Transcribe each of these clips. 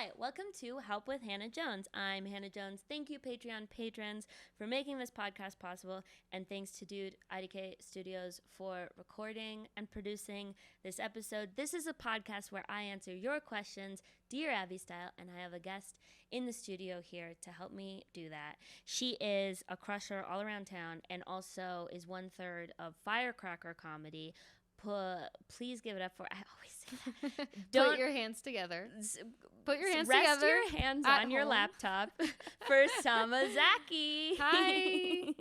Hi, welcome to Help with Hannah Jones. I'm Hannah Jones. Thank you, Patreon patrons, for making this podcast possible. And thanks to Dude IDK Studios for recording and producing this episode. This is a podcast where I answer your questions, Dear Abby style, and I have a guest in the studio here to help me do that. She is a crusher all around town and also is 1/3 of Firecracker Comedy. Please give it up for, I always say that. Put your hands together. Put your hands rest together. Your hands on home. Your laptop for Salma Zaki. Hi.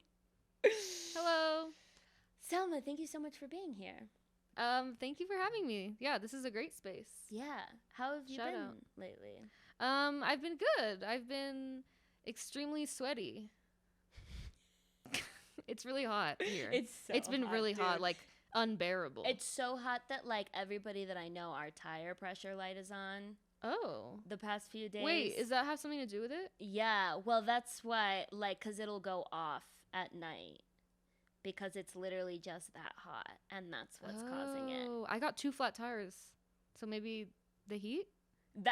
Hello. Selma, thank you so much for being here. Thank you for having me. Yeah, this is a great space. Yeah. How have you Shout been out. lately? I've been good. I've been extremely sweaty. It's really hot here. It's been hot, really dude. hot, like unbearable. It's so hot that like everybody that I know, our tire pressure light is on. Oh. The past few days. Wait, does that have something to do with it? Yeah. Well, that's why, like, because it'll go off at night. Because it's literally just that hot, and that's what's causing it. Oh, I got 2 flat tires, so maybe the heat.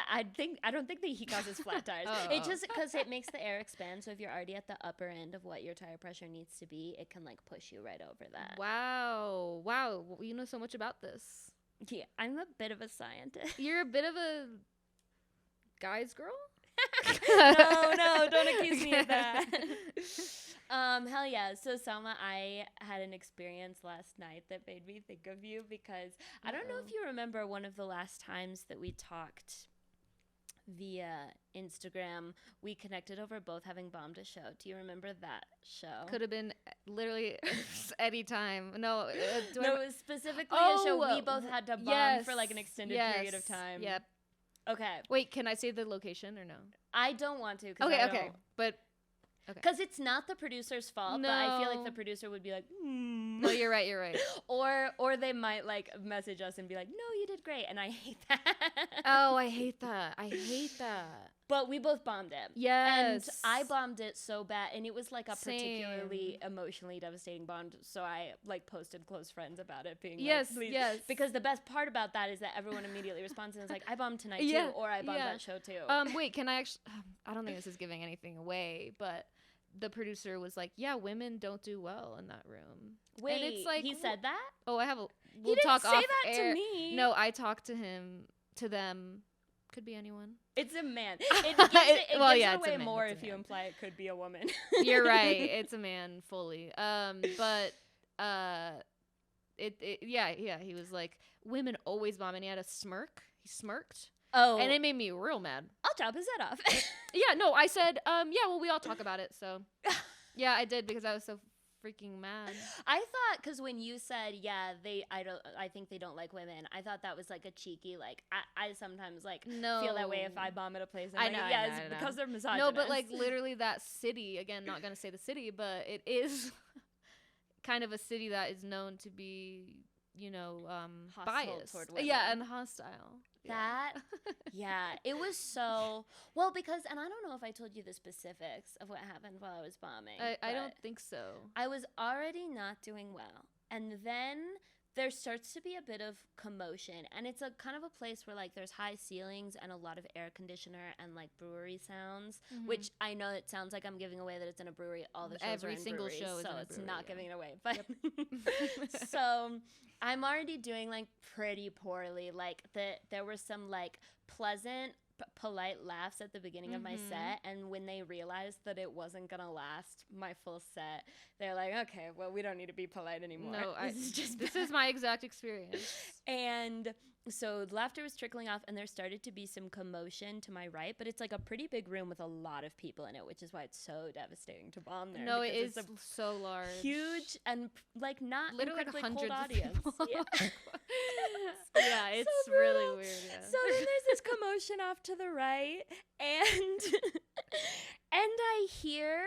I don't think the heat causes flat tires. Oh. It just because it makes the air expand. So if you're already at the upper end of what your tire pressure needs to be, it can like push you right over that. Wow, you know so much about this. Yeah, I'm a bit of a scientist. You're a bit of a guy's girl. No, don't accuse me of that. Hell yeah. So Salma, I had an experience last night that made me think of you because I don't know if you remember one of the last times that we talked via Instagram. We connected over both having bombed a show. Do you remember that show? Could have been literally any time. No, it was specifically a show we both had to bomb for like an extended period of time. Yep. Okay. Wait, can I say the location or no? I don't want to. Okay. But because it's not the producer's fault, but I feel like the producer would be like, No, you're right. or they might like message us and be like, no, you did great, and I hate that. Oh, I hate that. But we both bombed it. Yes. And I bombed it so bad, and it was like a Same. particularly emotionally devastating bomb, so I like posted close friends about it being Yes, like, please. yes. Because the best part about that is that everyone immediately responds and is like, I bombed tonight Yeah, too, or I bombed yeah. that show too. Wait, can I actually I don't think this is giving anything away, but the producer was like, yeah, women don't do well in that room. Wait, and it's like, he said that? Oh, I have a He didn't talk say off that air. to me. No, I talked to them. Could be anyone. It's a man. It gives it Well, gives yeah, it it's a away man, more it's a if you man. imply it could be a woman. You're right. It's a man fully. But yeah, he was like, women always bomb, and he had a smirk. He smirked. Oh. And it made me real mad. I'll chop his head off. Yeah, no, I said, yeah, well, we all talk about it, so. Yeah, I did because I was so freaking mad. I thought, because when you said, yeah, I think they don't like women, I thought that was like a cheeky, like, I sometimes like feel that way if I bomb at a place. And I like, know, yeah, I it's know. because they're misogynist. No, but like literally that city, again, not going to say the city, but it is kind of a city that is known to be, Hostile biased. toward women. Yeah, and hostile. That, yeah, it was so, well, because, and I don't know if I told you the specifics of what happened while I was bombing. I don't think so. I was already not doing well. And then there starts to be a bit of commotion. And it's a kind of a place where like there's high ceilings and a lot of air conditioner and like brewery sounds, which I know it sounds like I'm giving away that it's in a brewery. All the shows Every are in single breweries, show is so in a it's brewery, not yeah. giving it away. But so I'm already doing like pretty poorly. Like there were some like pleasant, polite laughs at the beginning of my set, and when they realized that it wasn't gonna last my full set, they're like, okay, well, we don't need to be polite anymore. No, this is my exact experience. And so laughter was trickling off, and there started to be some commotion to my right, but it's like a pretty big room with a lot of people in it, which is why it's so devastating to bomb there. No, it because is so large. huge and like not Literally like incredibly hundreds cold of audience. people. Yeah. Yeah, it's So really brutal. weird. Yeah. So then there's this commotion off to the right, and I hear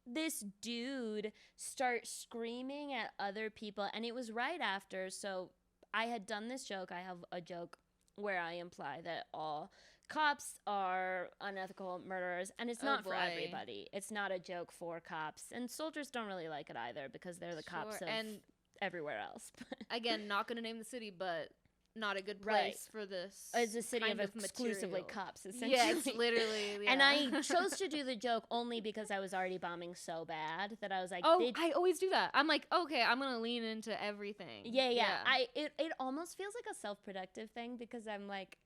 this dude start screaming at other people, and it was right after. So I had done this joke. I have a joke where I imply that all cops are unethical murderers, and it's not for everybody. It's not a joke for cops, and soldiers don't really like it either because they're the cops of and everywhere else. again, not gonna name the city, but not a good Right. place for this. It's a city of kind exclusively material. cops, essentially. Yes, literally. Yeah. And I chose to do the joke only because I was already bombing so bad that I was like, I always do that. I'm like, okay, I'm gonna lean into everything. yeah. It almost feels like a self-productive thing because I'm like,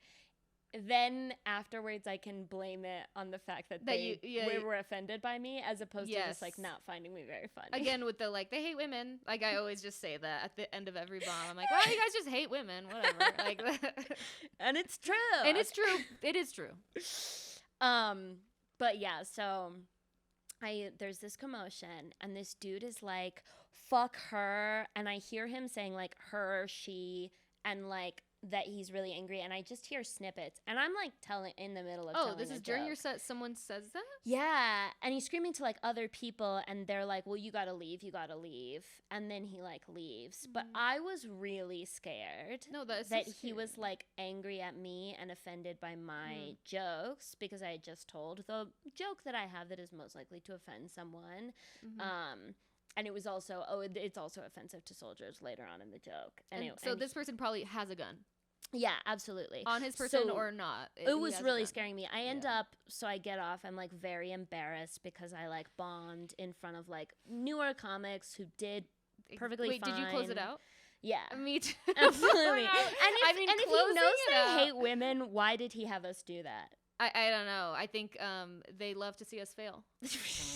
then afterwards I can blame it on the fact that they were offended by me, as opposed to just like not finding me very funny. Again, with the like, they hate women. Like, I always just say that at the end of every bomb. I'm like, well, you guys just hate women, whatever. Like, and it's true. And it's true. It is true. But yeah, so there's this commotion, and this dude is like, fuck her, and I hear him saying like her, she, and like that he's really angry, and I just hear snippets, and I'm like in the middle of telling this is during your set, someone says that? Yeah, and he's screaming to like other people, and they're like, well, you gotta leave, and then he like leaves. But I was really scared that he was like angry at me and offended by my jokes, because I had just told the joke that I have that is most likely to offend someone. And it was also, it's also offensive to soldiers later on in the joke. So this person probably has a gun. Yeah, absolutely. On his person or not. It was really scaring me. I end up, so I get off, I'm like very embarrassed because I like bombed in front of like newer comics who did perfectly fine. Did you close it out? Yeah. Me too. Absolutely. And if he knows they hate women, why did he have us do that? I don't know. I think they love to see us fail,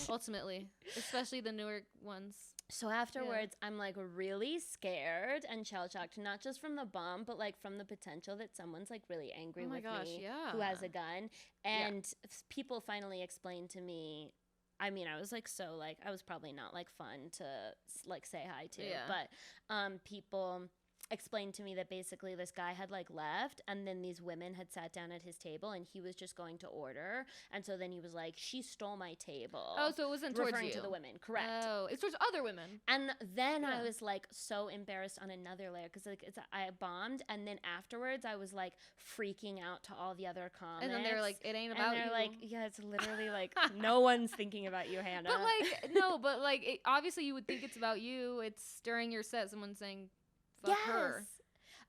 ultimately, especially the newer ones. So afterwards, I'm like really scared and shell-shocked, not just from the bomb, but like from the potential that someone's like really angry with me who has a gun. And people finally explained to me, I mean, I was like, so like, I was probably not like fun to like say hi to, but people explained to me that basically this guy had like left, and then these women had sat down at his table, and he was just going to order, and so then he was like, she stole my table. Oh, so it wasn't towards referring you. to the women, correct? Oh, it's towards other women. And then I was like so embarrassed on another layer, because like I bombed, and then afterwards I was like freaking out to all the other comics, and then they're like, it ain't about you. And they're like, yeah, it's literally like no one's thinking about you, Hannah. But like no, but like obviously you would think it's about you. It's during your set, someone saying, fuck her.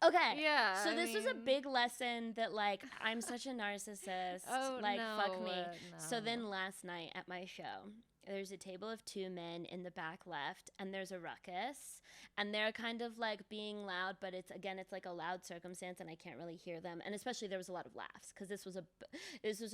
Okay. Yeah. So this was a big lesson that like I'm such a narcissist. Fuck me. No. So then last night at my show, there's a table of two men in the back left, and there's a ruckus, and they're kind of like being loud, but it's like a loud circumstance, and I can't really hear them. And especially there was a lot of laughs, because this was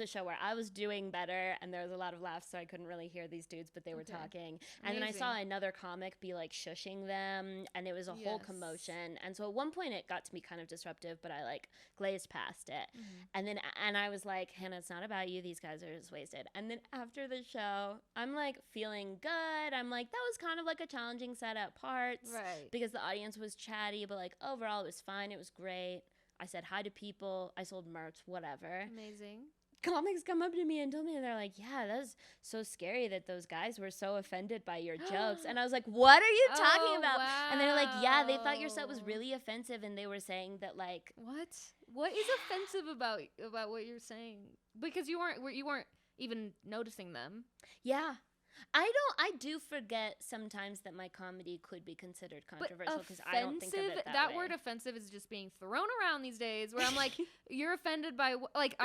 a show where I was doing better, and there was a lot of laughs, so I couldn't really hear these dudes, but they were talking. And then I saw another comic be like shushing them, and it was a whole commotion. And so at one point it got to be kind of disruptive, but I like glazed past it. And then I was like, Hannah, it's not about you. These guys are just wasted. And then after the show, I'm like feeling good. I'm like, that was kind of like a challenging set at parts, right? Because the audience was chatty, but like overall it was fine. It was great. I said hi to people. I sold merch, whatever. Amazing. Comics come up to me and told me, they're like, yeah, that was so scary that those guys were so offended by your jokes. And I was like, what are you talking about? Wow. And they're like, yeah, they thought your set was really offensive, and they were saying that like, what is offensive about what you're saying? Because you weren't even noticing them. Yeah. I do forget sometimes that my comedy could be considered controversial, because I don't think of it that way. Word offensive is just being thrown around these days, where I'm like, you're offended by like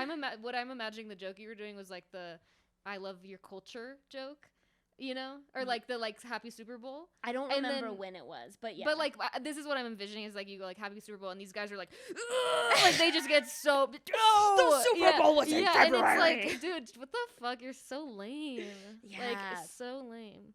what I'm imagining the joke you were doing was like the I love your culture joke, you know, or like the like Happy Super Bowl. I don't remember when it was, but yeah. But like this is what I'm envisioning is like you go like Happy Super Bowl, and these guys are like, like they just get so the Super Bowl was in February. And it's like, dude, what the fuck? You're so lame. Yeah, like it's so lame.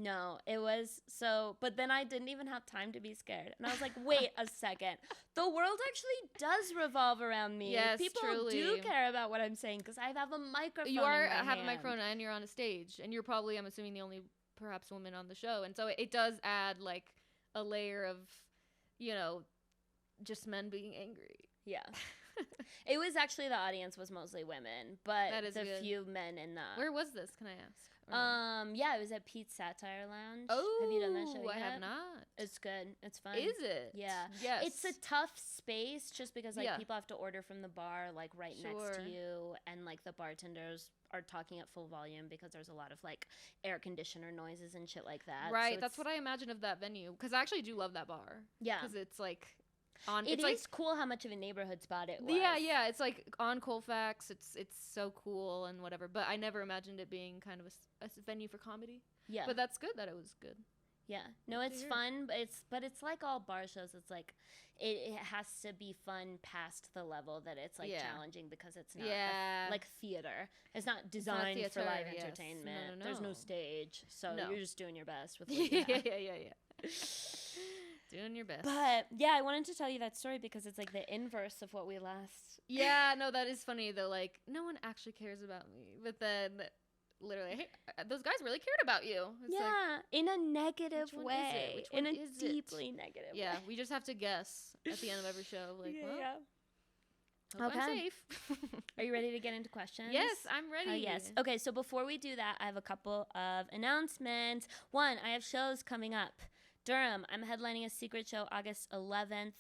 No, it was so, but then I didn't even have time to be scared. And I was like, wait a second. The world actually does revolve around me. Yes, people truly do care about what I'm saying, because I have a microphone. You have hand. a microphone, and you're on a stage, and you're probably, I'm assuming, the only perhaps woman on the show. And so it does add like a layer of, you know, just men being angry. Yeah. It was actually, the audience was mostly women, but that is the good. few men in the. Where was this? Can I ask? Yeah, it was at Pete's Satire Lounge. Oh, have you done that show yet? I have not. It's good. It's fun. Is it? Yeah. Yes. It's a tough space, just because like people have to order from the bar like right next to you, and like the bartenders are talking at full volume because there's a lot of like air conditioner noises and shit like that. Right. So that's what I imagine of that venue, because I actually do love that bar. Yeah. Because it's like It is cool how much of a neighborhood spot it was. Yeah. It's like on Colfax. It's so cool and whatever. But I never imagined it being kind of a venue for comedy. Yeah. But that's good that it was good. Yeah. No, it's fun, but it's like all bar shows. It's like it has to be fun past the level that it's like challenging, because it's not like theater. It's not designed for live entertainment. No. There's no stage, so you're just doing your best with what you have. Yeah. Doing your best. But yeah, I wanted to tell you that story because it's like the inverse of what we last. Yeah, no, that is funny though. Like, no one actually cares about me, but then literally, hey, those guys really cared about you. It's like, in a negative way, in a deeply negative way. Yeah, we just have to guess at the end of every show. Like, hope okay. I'm safe. Are you ready to get into questions? Yes, I'm ready. Yes. Okay, so before we do that, I have a couple of announcements. One, I have shows coming up. Durham, I'm headlining a secret show August 11th.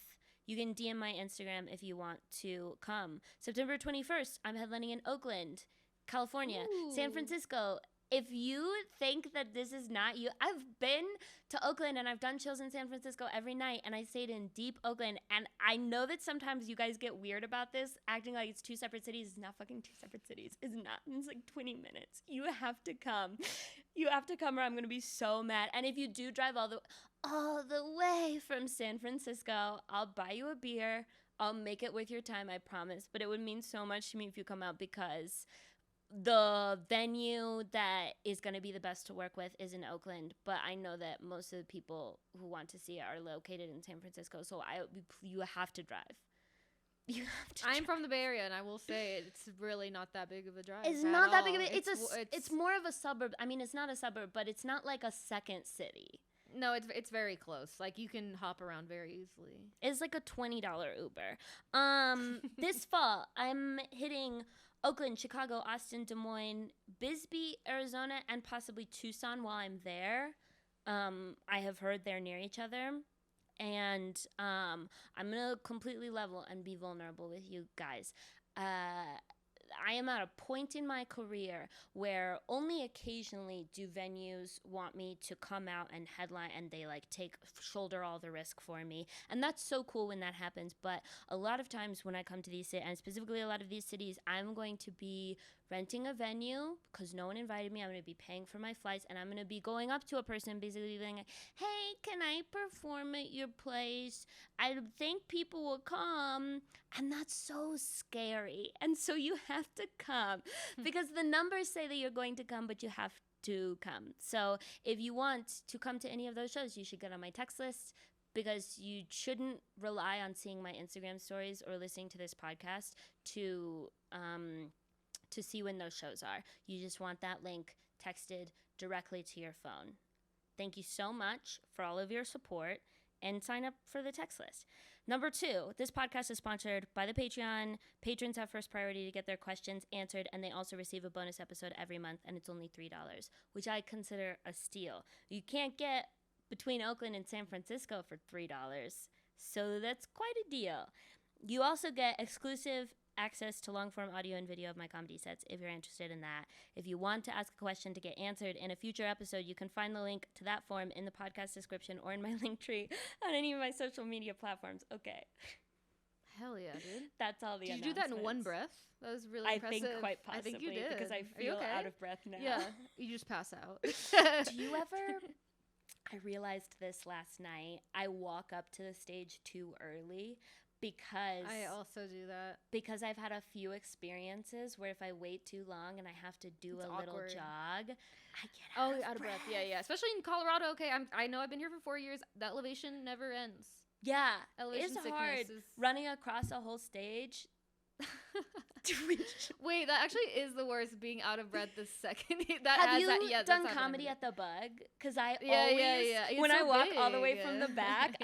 You can DM my Instagram if you want to come. September 21st, I'm headlining in Oakland, California. Ooh. San Francisco. If you think that this is not you, I've been to Oakland and I've done shows in San Francisco every night, and I stayed in deep Oakland. And I know that sometimes you guys get weird about this, acting like it's two separate cities. It's not fucking two separate cities. It's not. It's like 20 minutes. You have to come. You have to come or I'm going to be so mad. And if you do drive all the way from San Francisco, I'll buy you a beer. I'll make it with your time, I promise. But it would mean so much to me if you come out, because the venue that is going to be the best to work with is in Oakland, but I know that most of the people who want to see it are located in San Francisco, so you have to drive. You have to. I'm from the Bay Area, and I will say it's really not that big of a drive. It's not that big of a. It's more of a suburb. I mean, it's not a suburb, but it's not like a second city. No, it's very close. Like, you can hop around very easily. It's like a $20 Uber. This fall, I'm hitting Oakland, Chicago, Austin, Des Moines, Bisbee, Arizona, and possibly Tucson while I'm there. I have heard they're near each other. And I'm going to completely level and be vulnerable with you guys. I am at a point in my career where only occasionally do venues want me to come out and headline, and they like shoulder all the risk for me. And that's so cool when that happens. But a lot of times when I come to these cities, and specifically a lot of these cities, I'm going to be renting a venue because no one invited me. I'm going to be paying for my flights, and I'm going to be going up to a person and basically being like, hey, can I perform at your place? I think people will come. And that's so scary. And so you have to come because the numbers say that you're going to come, but you have to come. So if you want to come to any of those shows, you should get on my text list, because you shouldn't rely on seeing my Instagram stories or listening to this podcast to see when those shows are. You just want that link texted directly to your phone. Thank you so much for all of your support, and sign up for the text list. Number 2, this podcast is sponsored by the Patreon. Patrons have first priority to get their questions answered, and they also receive a bonus episode every month, and it's only $3, which I consider a steal. You can't get between Oakland and San Francisco for $3, so that's quite a deal. You also get exclusive access to long-form audio and video of my comedy sets if you're interested in that. If you want to ask a question to get answered in a future episode, you can find the link to that form in the podcast description or in my link tree on any of my social media platforms. Okay. Hell yeah, dude. That's all the Did you do that in one breath? That was really impressive. I think quite possibly. I think you did. Because I feel out of breath now. Yeah, you just pass out. Do you ever... I realized this last night. I walk up to the stage too early. Because I also do that. Because I've had a few experiences where if I wait too long and I have to do little jog, I get out of breath. Yeah. Especially in Colorado. Okay, I know I've been here for 4 years. That elevation never ends. Yeah, elevation it's hard running across a whole stage. Wait, that actually is the worst. Being out of breath the second. Have you done comedy at the Bug? Because I always, when I walk all the way from the back,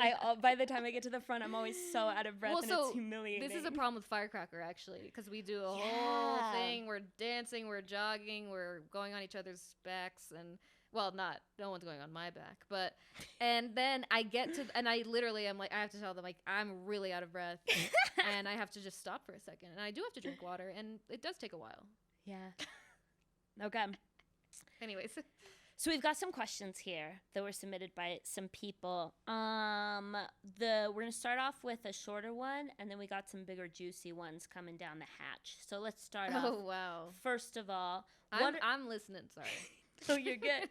by the time I get to the front, I'm always so out of breath, and it's humiliating. This is a problem with Firecracker, actually, because we do a whole thing. We're dancing, we're jogging, we're going on each other's backs, and well, no one's going on my back, but, and then I get to, and I literally am like, I have to tell them, like, I'm really out of breath, and I have to just stop for a second, and I do have to drink water, and it does take a while. Yeah. Okay. Anyways. So we've got some questions here that were submitted by some people. We're gonna start off with a shorter one, and then we got some bigger, juicy ones coming down the hatch. So let's start off. Oh wow! First of all, I'm listening. Sorry. Oh, you're good.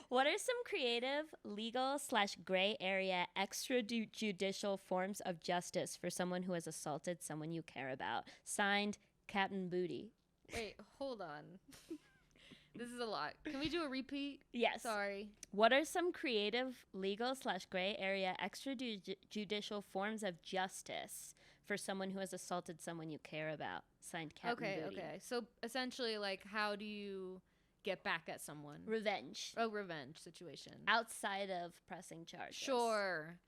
What are some creative, legal/gray area extrajudicial forms of justice for someone who has assaulted someone you care about? Signed, Captain Booty. Wait, hold on. This is a lot. Can we do a repeat? Yes. Sorry. What are some creative, legal/gray area extrajudicial forms of justice for someone who has assaulted someone you care about? Signed, Captain Booty. Okay. So essentially, like, how do you get back at someone? Revenge. Oh, revenge situation. Outside of pressing charges. Sure.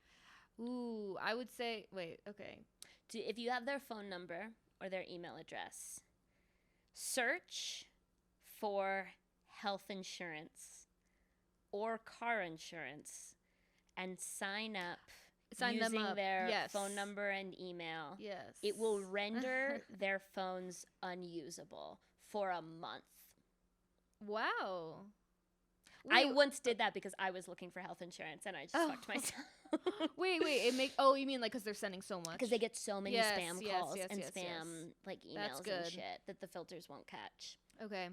Ooh, I would say, wait, okay. If you have their phone number or their email address, search for health insurance or car insurance and sign them using up. their Yes. phone number and email. Yes. It will render their phones unusable for a month. Wow. I once did that because I was looking for health insurance and I just fucked myself. wait. You mean like because they're sending so much? Because they get so many spam calls and yes. spam like emails and shit that the filters won't catch. Okay.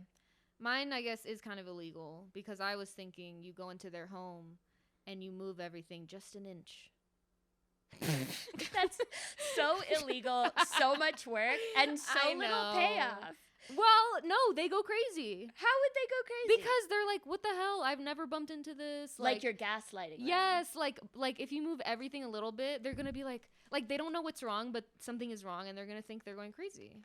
Mine, I guess, is kind of illegal because I was thinking you go into their home and you move everything just an inch. That's so illegal, so much work, and so little payoff. Well, no, they go crazy. How would they go crazy? Because they're like, what the hell? I've never bumped into this. Like you're gaslighting them. Yes, like if you move everything a little bit, they're going to be like they don't know what's wrong, but something is wrong, and they're going to think they're going crazy.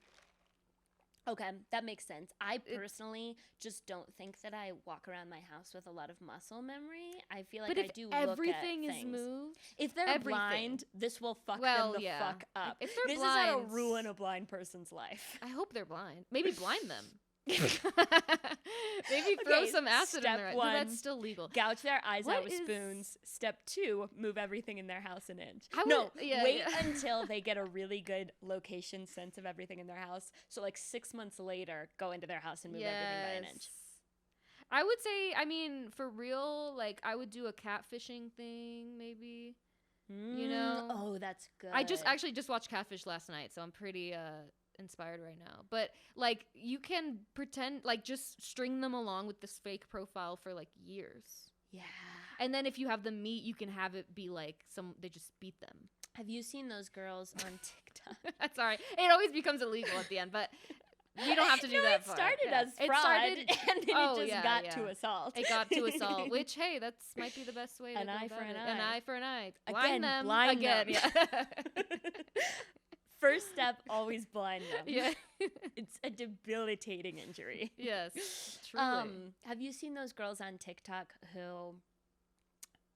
Okay, that makes sense. I personally just don't think that I walk around my house with a lot of muscle memory. I feel like I do look at everything is things. moved. If they're blind, this will fuck them the fuck up. If they're this blind, is how to ruin a blind person's life. I hope they're blind. Maybe blind them. Maybe throw some acid in their eyes. That's still legal. Gouge their eyes out with spoons. Step 2, move everything in their house an inch. Wait until they get a really good location sense of everything in their house. So like 6 months later, go into their house and move everything by an inch. I would say, I mean, for real, like I would do a catfishing thing maybe. You know? Oh, that's good. I actually just watched Catfish last night, so I'm pretty inspired right now. But like you can pretend like just string them along with this fake profile for like years. Yeah. And then if you have them meet, you can have it be like they just beat them. Have you seen those girls on TikTok? Sorry. It always becomes illegal at the end, but we don't have to do that part. It started as fraud and then it just got to assault. It got to assault, which hey, that's might be the best way to an go eye about for an it. eye. An eye for an eye. Blind them. Yeah. First step, always blind them. Yeah. It's a debilitating injury. Yes, truly. Have you seen those girls on TikTok who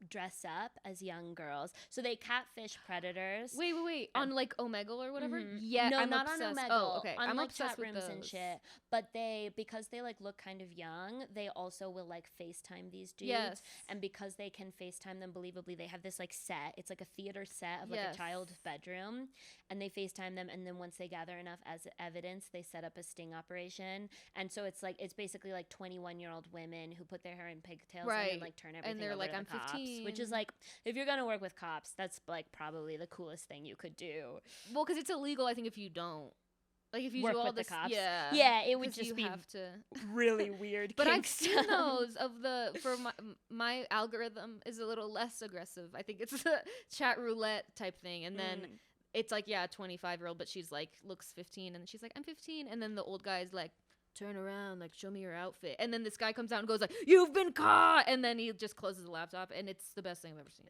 dress up as young girls? So they catfish predators. Wait. On like Omegle or whatever? Mm-hmm. Yeah, no, I'm not obsessed. on Omegle. Oh, okay. On I'm like obsessed chat with rooms those. and shit. But because they like look kind of young, they also will like FaceTime these dudes. Yes. And because they can FaceTime them believably, they have this like set. It's like a theater set of like a child's bedroom. And they FaceTime them, and then once they gather enough as evidence, they set up a sting operation. And so it's basically like 21-year-old women who put their hair in pigtails and then like turn everything and they're over like, to I'm the cops, 15. which is like, if you're gonna work with cops, that's like probably the coolest thing you could do. Well, because it's illegal, I think, if you don't. Like if you work do all with this, the cops. yeah, it would just you be have to. really weird. But I've seen those for my algorithm is a little less aggressive. I think it's a chat roulette type thing, and then it's like 25-year-old, but she's like looks 15, and she's like I'm 15, and then the old guy's like turn around, like show me your outfit, and then this guy comes out and goes like you've been caught, and then he just closes the laptop, and it's the best thing I've ever seen.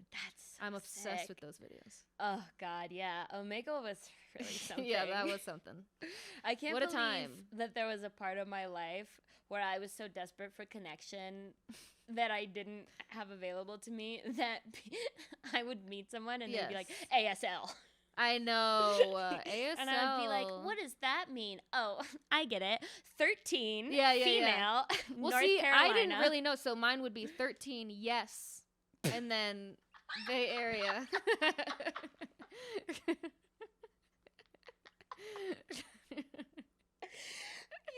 I'm obsessed with those videos. Oh God, yeah, Omegle was really something. Yeah, that was something. I can't what a believe time that there was a part of my life where I was so desperate for connection that I didn't have available to me that I would meet someone and they'd be like ASL. I know. ASL. And I would be like, what does that mean? Oh, I get it. 13, female, well, North see, Carolina. I didn't really know, so mine would be 13, yes, and then Bay Area.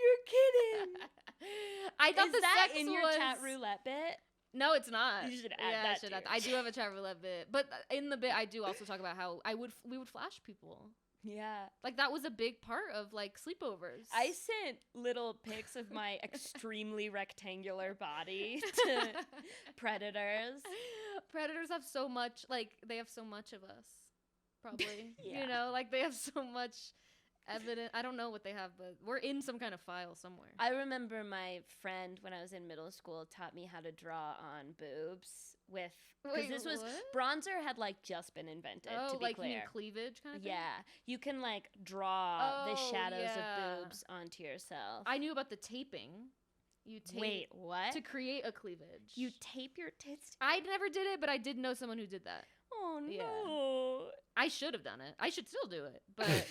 You're kidding. I thought Is the that sex in your was... chat roulette bit? No, it's not. You should add that. I should add. I do have a chat roulette bit, but in the bit, I do also talk about how we would flash people. Yeah. Like, that was a big part of, like, sleepovers. I sent little pics of my extremely rectangular body to predators. Predators have so much, like, they have so much of us, probably. Yeah. You know, like, they have so much evidence. I don't know what they have, but we're in some kind of file somewhere. I remember my friend when I was in middle school taught me how to draw on boobs with, because this was, what? bronzer had like just been invented, to be like clear. you mean cleavage kind of thing? Yeah, you can like draw the shadows yeah. of boobs onto yourself. I knew about the taping. You tape Wait, what? to create a cleavage. You tape your tits? I never did it, but I did know someone who did that. Oh no. Yeah. I should have done it. I should still do it, but that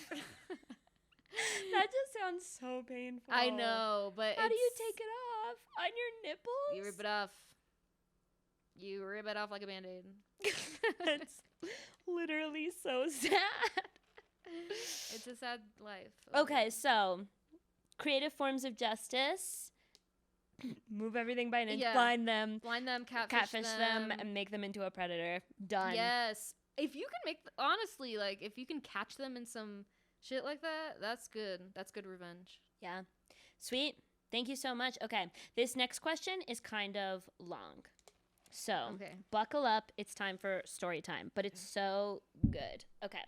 just sounds so painful. I know, but how do you take it off? On your nipples? You rip it off. You rip it off like a Band-Aid. That's literally so sad. It's a sad life. Okay, so creative forms of justice. Move everything by an inch. Yeah. Blind them. Blind them, catfish them, and make them into a predator. Done. Yes. If you can make, honestly, like, if you can catch them in some shit like that, that's good. That's good revenge. Yeah. Sweet. Thank you so much. Okay. This next question is kind of long. So, Okay. buckle up. It's time for story time, but it's so good. Okay.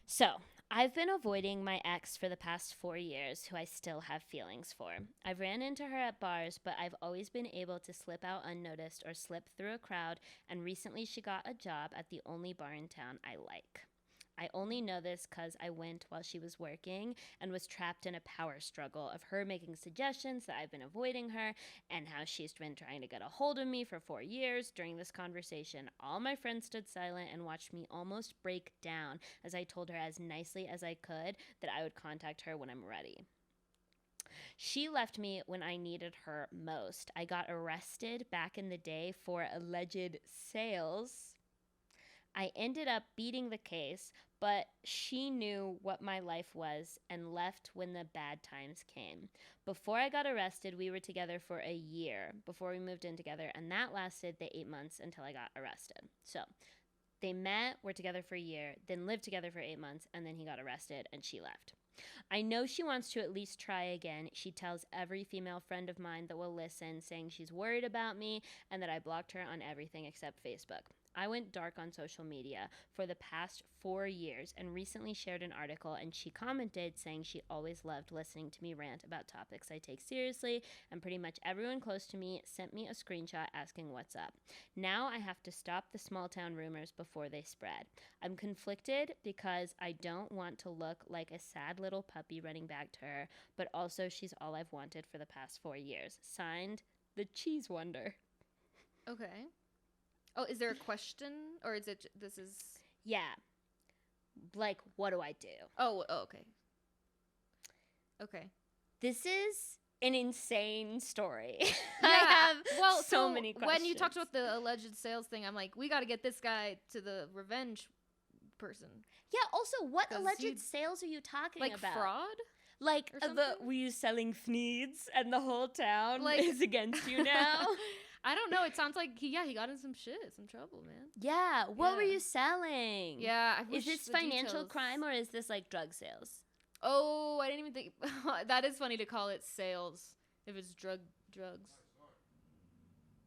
So, I've been avoiding my ex for the past 4 years, who I still have feelings for. I've ran into her at bars, but I've always been able to slip out unnoticed or slip through a crowd, and recently she got a job at the only bar in town I like. I only know this because I went while she was working and was trapped in a power struggle of her making suggestions that I've been avoiding her, and how she's been trying to get a hold of me for 4 years. During this conversation, all my friends stood silent and watched me almost break down as I told her as nicely as I could that I would contact her when I'm ready. She left me when I needed her most. I got arrested back in the day for alleged sales. I ended up beating the case, but she knew what my life was and left when the bad times came. Before I got arrested, we were together for a year before we moved in together, and that lasted the 8 months until I got arrested. So they met, were together for a year, then lived together for 8 months, and then he got arrested and she left. I know she wants to at least try again. She tells every female friend of mine that will listen, saying she's worried about me and that I blocked her on everything except Facebook. I went dark on social media for the past 4 years and recently shared an article, and she commented saying she always loved listening to me rant about topics I take seriously, and pretty much everyone close to me sent me a screenshot asking what's up. Now I have to stop the small town rumors before they spread. I'm conflicted because I don't want to look like a sad little puppy running back to her, but also she's all I've wanted for the past 4 years. Signed, the Cheese Wonder. Okay. Oh, is there a question, or is it this is? Yeah. Like, what do I do? Oh, okay. Okay. This is an insane story. Yeah. I have so many questions. When you talked about the alleged sales thing, I'm like, we got to get this guy to the revenge person. Yeah, also, what 'Cause alleged sales are you talking Like about? fraud? Like, or the something? were you selling fneeds and the whole town Like- is against you now? I don't know. It sounds like he got in some shit, some trouble, man. Yeah, what were Yeah. you selling? Yeah, I Is wish this the financial details- crime or is this like drug sales? Oh, I didn't even think. That is funny to call it sales if it's drugs.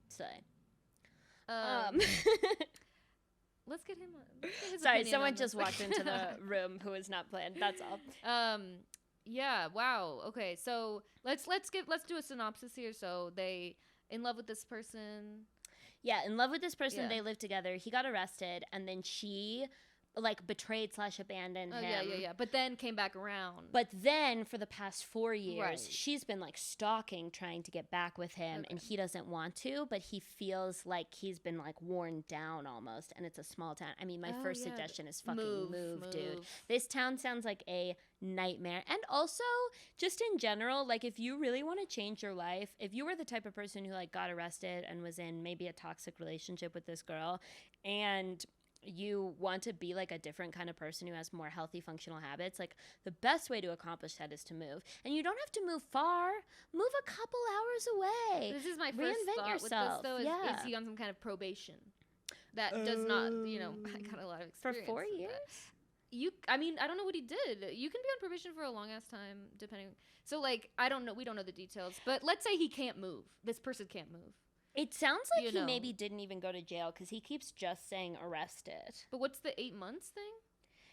So, Let's get him. His sorry, opinion someone on just this. walked into the room who was not planned. That's all. Yeah. Wow. Okay. So let's do a synopsis here. So they in love with this person. Yeah, in love with this person. Yeah. They lived together. He got arrested, and then she like betrayed / abandoned Oh him. yeah. But then came back around. But then for the past 4 years, Right. she's been like stalking, trying to get back with him, and he doesn't want to, but he feels like he's been like worn down almost, and it's a small town. I mean, my first suggestion is fucking move, dude. This town sounds like a nightmare. And also, just in general, like if you really want to change your life, if you were the type of person who like got arrested and was in maybe a toxic relationship with this girl, and you want to be like a different kind of person who has more healthy functional habits, like the best way to accomplish that is to move. And you don't have to move far. Move a couple hours away. This is my first Reinvent thought yourself. with this, though, is he on some kind of probation? That does not, I got a lot of For experience. 4 years? I mean, I don't know what he did. You can be on probation for a long ass time, depending. So, like, I don't know. We don't know the details. But let's say he can't move. This person can't move. It sounds like he maybe didn't even go to jail because he keeps just saying arrested. But what's the 8 months thing?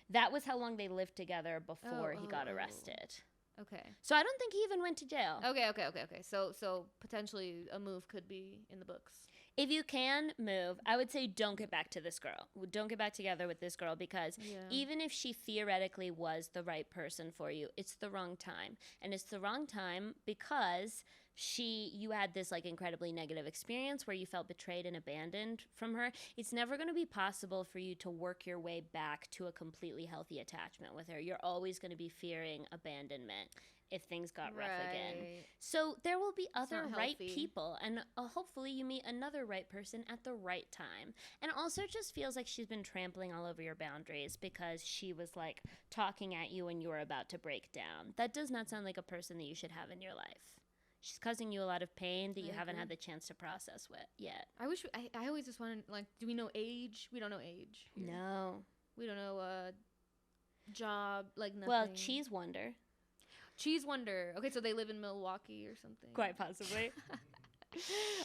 That was how long they lived together before he got arrested. Okay. So I don't think he even went to jail. Okay. So potentially a move could be in the books. If you can move, I would say don't get back to this girl. Don't get back together with this girl because even if she theoretically was the right person for you, it's the wrong time. And it's the wrong time because you had this like incredibly negative experience where you felt betrayed and abandoned from her. It's never going to be possible for you to work your way back to a completely healthy attachment with her. You're always going to be fearing abandonment if things got rough again. So there will be other right people, and hopefully you meet another right person at the right time. And also it just feels like she's been trampling all over your boundaries because she was like talking at you when you were about to break down. That does not sound like a person that you should have in your life. She's causing you a lot of pain that you haven't had the chance to process with yet. I always just wanted, like, do we know age? We don't know age. Here. No. We don't know job, like nothing. Well, Cheese Wonder. Cheese Wonder. Okay, so they live in Milwaukee or something. Quite possibly.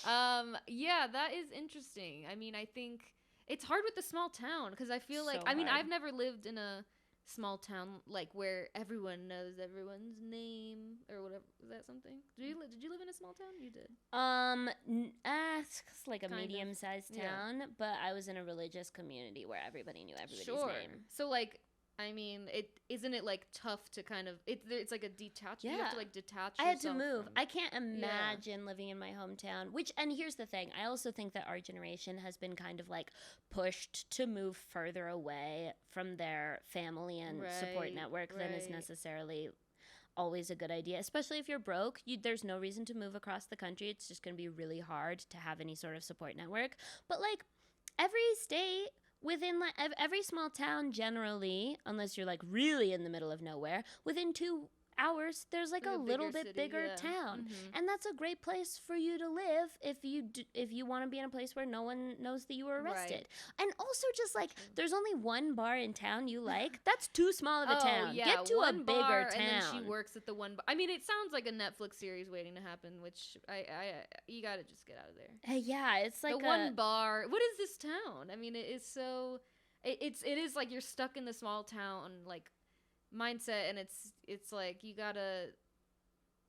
Yeah, that is interesting. I mean, I think it's hard with the small town because I feel like, hard. I've never lived in a small town like where everyone knows everyone's name or whatever. Is that something? Did you live in a small town? You did. It's like a medium-sized town, but I was in a religious community where everybody knew everybody's name. So like, I mean, isn't it like tough to kind of it's like a detach. Yeah. You have to like detach. I had to move. I can't imagine living in my hometown. And here's the thing. I also think that our generation has been kind of like pushed to move further away from their family and support network than is necessarily always a good idea, especially if you're broke. There's no reason to move across the country. It's just going to be really hard to have any sort of support network. But like every state, within like every small town generally, unless you're like really in the middle of nowhere, within 2 hours there's like a little bit bigger town, and that's a great place for you to live if you want to be in a place where no one knows that you were arrested. And also just like there's only one bar in town you like, that's too small of a town. Get to a bigger town. And then she works at the one bar. I mean, it sounds like a Netflix series waiting to happen, which you gotta just get out of there. Yeah, it's like the one bar. What is this town? I mean, it is so it is like you're stuck in the small town like mindset, and it's like you gotta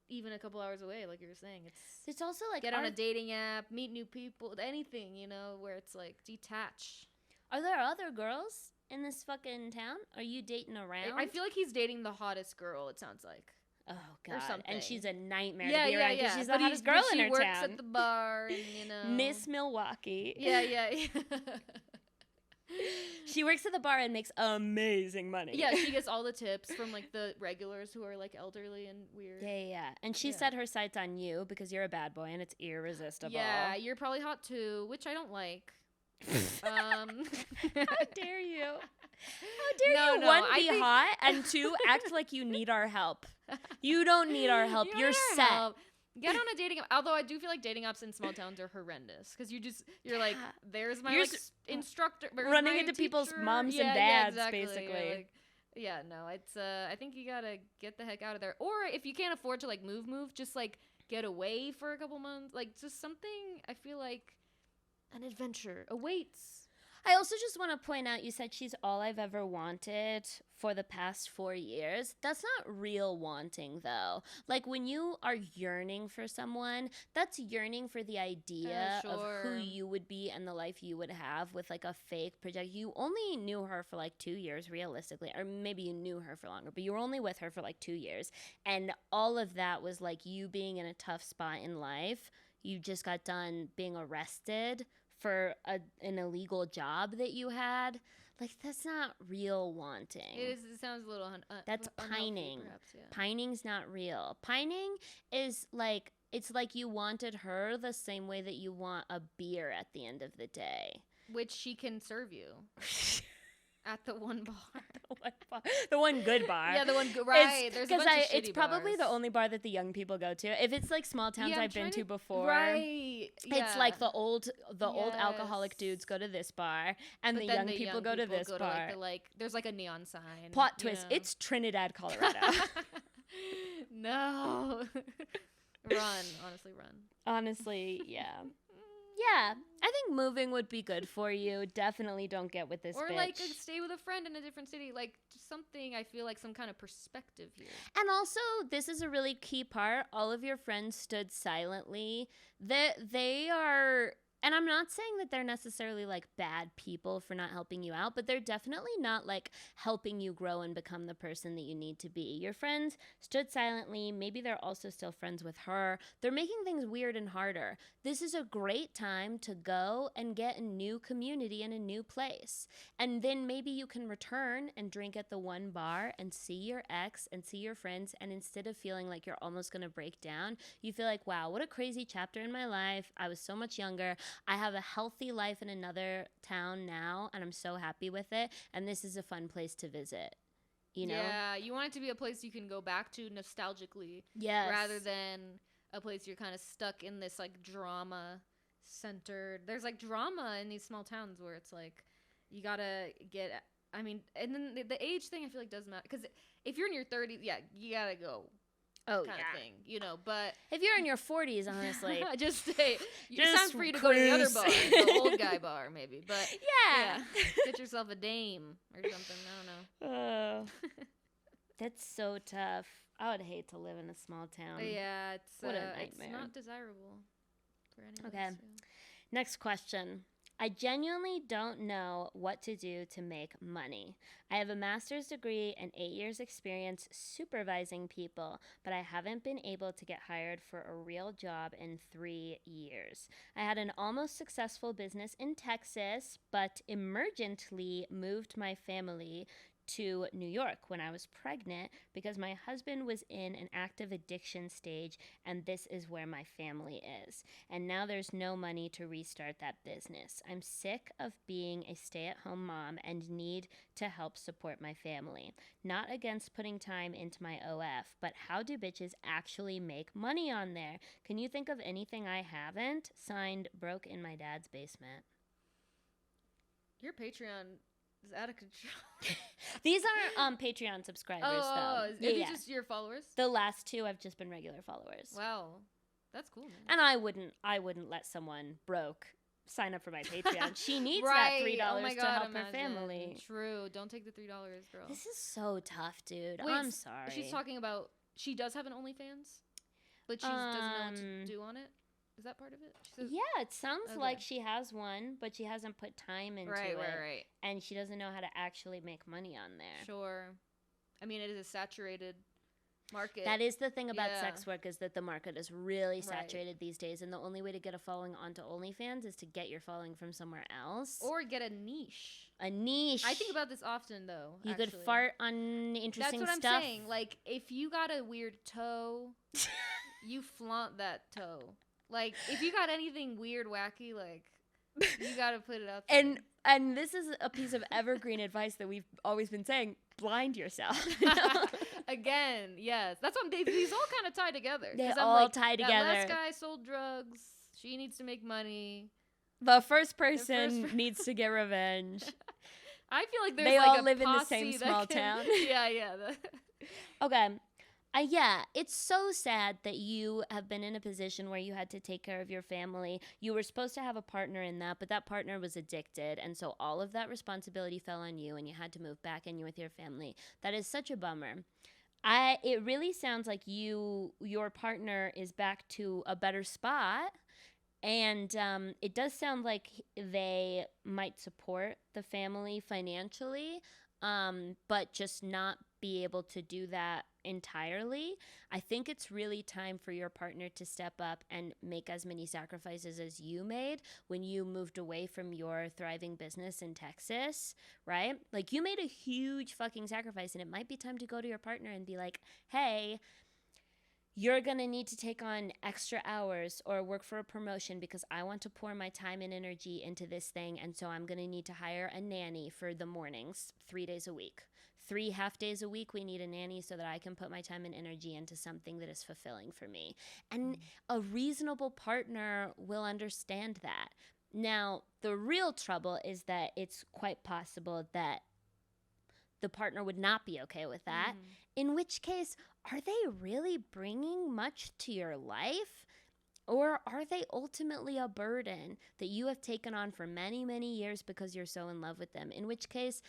even a couple hours away, like you were saying. It's also like get on a dating app, meet new people, anything, where it's like detach. Are there other girls in this fucking town? Are you dating around? I feel like he's dating the hottest girl, it sounds like. Oh god, and she's a nightmare to be around because she's the hottest girl in her town. She works at the bar, and, Miss Milwaukee. Yeah. She works at the bar and makes amazing money. Yeah, she gets all the tips from like the regulars who are like elderly and weird. Yeah. And she set her sights on you because you're a bad boy and it's irresistible. Yeah, you're probably hot too, which I don't like. How dare you? How dare you, one, be hot, and two, act like you need our help. You don't need our help. You're set. Help. Get on a dating app. Although I do feel like dating apps in small towns are horrendous because you're like, there's my instructor. Running into people's moms and dads, exactly. basically. No, it's I think you gotta get the heck out of there. Or if you can't afford to like move, just like get away for a couple months. Like just something, I feel like an adventure awaits. I also just want to point out, you said she's all I've ever wanted for the past 4 years. That's not real wanting, though. Like, when you are yearning for someone, that's yearning for the idea of who you would be and the life you would have with, like, a fake project. You only knew her for, like, 2 years, realistically. Or maybe you knew her for longer, but you were only with her for, like, 2 years. And all of that was, like, you being in a tough spot in life. You just got done being arrested for an illegal job that you had. Like, that's not real wanting. It sounds a little that's pining. Perhaps, yeah. Pining's not real. Pining is it's like you wanted her the same way that you want a beer at the end of the day. which she can serve you at the one bar. The one good bar. Yeah, the one good, right. There's a bunch of shitty it's probably bars. the only bar that the young people go to. If it's like small towns Yeah, I'm I've been trying to to- before, Right. it's like the old Yes. alcoholic dudes go to this bar, and But the then young people go to this bar. there's like a neon sign. Plot you twist: know? it's Trinidad, Colorado. No. Run, honestly, run. Honestly, yeah. Yeah, I think moving would be good for you. Definitely don't get with this Or bitch. like stay with a friend in a different city, like just something. I feel like some kind of perspective here. And also, this is a really key part. All of your friends stood silently. They are, and I'm not saying that they're necessarily like bad people for not helping you out, but they're definitely not like helping you grow and become the person that you need to be. Your friends stood silently. Maybe they're also still friends with her. They're making things weird and harder. This is a great time to go and get a new community in a new place. And then maybe you can return and drink at the one bar and see your ex and see your friends. And instead of feeling like you're almost going to break down, you feel like, wow, what a crazy chapter in my life. I was so much younger. I have a healthy life in another town now, and I'm so happy with it. And this is a fun place to visit. You know? Yeah, you want it to be a place you can go back to nostalgically. Yes. Rather than a place you're kind of stuck in this like drama centered. There's like drama in these small towns where it's like you gotta get. I mean, and then the age thing I feel like doesn't matter because if you're in your 30s, yeah, you gotta go. Oh, kind of thing, you know. But if you're in your 40s, honestly, just stay. Just It's time free to go to the other cruise. bar, the old guy bar, maybe. But yeah. get yourself a dame or something. I don't know. Oh, that's so tough. I would hate to live in a small town. Yeah, it's what a it's nightmare. not desirable for anyone. Okay. Next question. I genuinely don't know what to do to make money. I have a master's degree and 8 years experience supervising people, but I haven't been able to get hired for a real job in 3 years. I had an almost successful business in Texas, but emergently moved my family to New York when I was pregnant because my husband was in an active addiction stage, and this is where my family is. And now there's no money to restart that business. I'm sick of being a stay-at-home mom and need to help support my family. Not against putting time into my OF, but how do bitches actually make money on there? Can you think of anything I haven't? Signed, broke in my dad's basement. Your Patreon is out of control. These aren't Patreon subscribers, though. Are these just your followers? The last two have just been regular followers. Wow, that's cool, man. And I wouldn't let someone broke sign up for my Patreon. She needs Right. that $3 Oh my to God, help imagine. her family. True. Don't take the $3, girl. This is so tough, dude. Wait, I'm sorry. She's talking about she does have an OnlyFans, but she doesn't know what to do on it. Is that part of it? She says, Yeah, it sounds Okay. like she has one, but she hasn't put time into right, it. right. And she doesn't know how to actually make money on there. Sure. I mean, it is a saturated market. That is the thing about Yeah. sex work, is that the market is really Right. saturated these days, and the only way to get a following onto OnlyFans is to get your following from somewhere else. or get a niche. A niche. I think about this often, though. You actually. could fart on interesting That's what stuff. I'm saying. Like, if you got a weird toe, you flaunt that toe. Like, if you got anything weird, wacky, like, you gotta put it out there. And this is a piece of evergreen advice that we've always been saying: blind yourself. Again, yes. That's what these all kind of tie together. They 'Cause I'm all like, tie that together. last guy sold drugs. She needs to make money. The first person needs to get revenge. I feel like there's They like all a live in the posse same that small can- town. Yeah. Okay. Yeah, it's so sad that you have been in a position where you had to take care of your family. You were supposed to have a partner in that, but that partner was addicted. And so all of that responsibility fell on you, and you had to move back in with your family. That is such a bummer. It really sounds like your partner is back to a better spot. And it does sound like they might support the family financially, but just not be able to do that entirely. I think it's really time for your partner to step up and make as many sacrifices as you made when you moved away from your thriving business in Texas, right? Like, you made a huge fucking sacrifice, and it might be time to go to your partner and be like, hey, you're going to need to take on extra hours or work for a promotion because I want to pour my time and energy into this thing. And so I'm going to need to hire a nanny for the mornings 3 days a week. 3 half days a week, we need a nanny so that I can put my time and energy into something that is fulfilling for me. And a reasonable partner will understand that. Now, the real trouble is that it's quite possible that the partner would not be okay with that, in which case, are they really bringing much to your life? Or are they ultimately a burden that you have taken on for many, many years because you're so in love with them? In which case,